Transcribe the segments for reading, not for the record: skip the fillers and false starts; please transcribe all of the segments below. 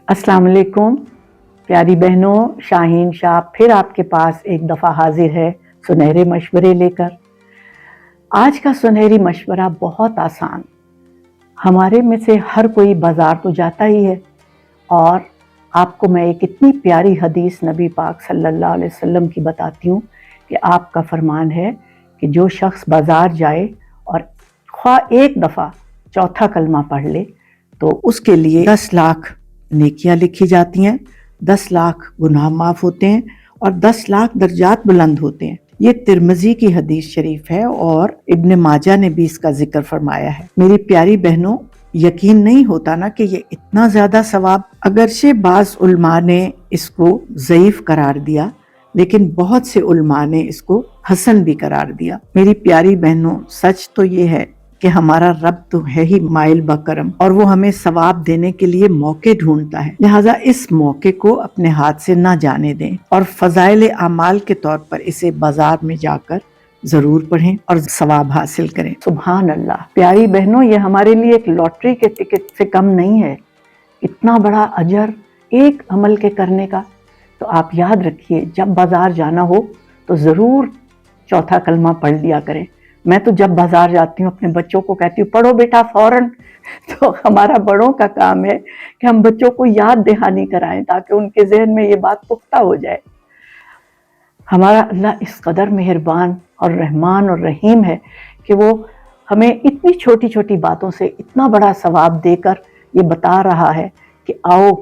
अस्सलाम वालेकुम प्यारी बहनों, शाहीन शाह फिर आपके पास एक दफ़ा हाजिर है सुनहरे मशवरे लेकर। आज का सुनहरी मशवरा बहुत आसान। हमारे में से हर कोई बाज़ार तो जाता ही है, और आपको मैं एक इतनी प्यारी हदीस नबी पाक सल्लल्लाहु अलैहि वसल्लम की बताती हूँ कि आपका फरमान है कि जो शख्स बाज़ार जाए और ख्वाह एक दफ़ा चौथा कलमा पढ़ ले तो उसके लिए 10 लाख नेकियां लिखी जाती हैं, 10 लाख गुनाह माफ होते हैं और 10 लाख दर्जात बुलंद होते हैं। ये तिरमिज़ी की हदीस शरीफ है और इब्न माजा ने भी इसका जिक्र फरमाया है। मेरी प्यारी बहनों, यकीन नहीं होता ना कि ये इतना ज्यादा सवाब। अगरचे बाज उलमा ने इसको ज़ईफ करार दिया, लेकिन बहुत से उलमा ने इसको हसन भी करार दिया। मेरी प्यारी बहनों, सच तो ये है कि हमारा रब तो है ही माइल बकरम, और वो हमें सवाब देने के लिए मौके ढूंढता है। लिहाजा इस मौके को अपने हाथ से ना जाने दें और फजाइल आमाल के तौर पर इसे बाजार में जाकर जरूर पढ़ें और सवाब हासिल करें। सुभान अल्लाह। प्यारी बहनों, ये हमारे लिए एक लॉटरी के टिकट से कम नहीं है। इतना बड़ा अजर एक अमल के करने का। तो आप याद रखिए, जब बाजार जाना हो तो जरूर चौथा कलमा पढ़ लिया करें। मैं तो जब बाजार जाती हूँ अपने बच्चों को कहती हूँ पढ़ो बेटा फौरन। तो हमारा बड़ों का काम है कि हम बच्चों को याद दहानी कराएं ताकि उनके जहन में ये बात पुख्ता हो जाए। हमारा अल्लाह इस कदर मेहरबान और रहमान और रहीम है कि वो हमें इतनी छोटी छोटी बातों से इतना बड़ा सवाब देकर ये बता रहा है कि आओ,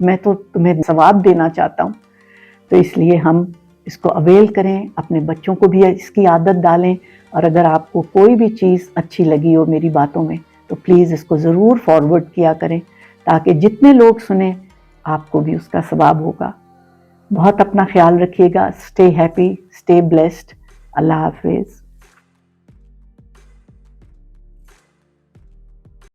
मैं तो तुम्हें सवाब देना चाहता हूँ। तो इसलिए हम इसको अवेल करें, अपने बच्चों को भी इसकी आदत डालें। और अगर आपको कोई भी चीज़ अच्छी लगी हो मेरी बातों में तो प्लीज़ इसको ज़रूर फॉरवर्ड किया करें, ताकि जितने लोग सुने आपको भी उसका सवाब होगा। बहुत अपना ख्याल रखिएगा। Stay happy, stay blessed. अल्लाह हाफिज़।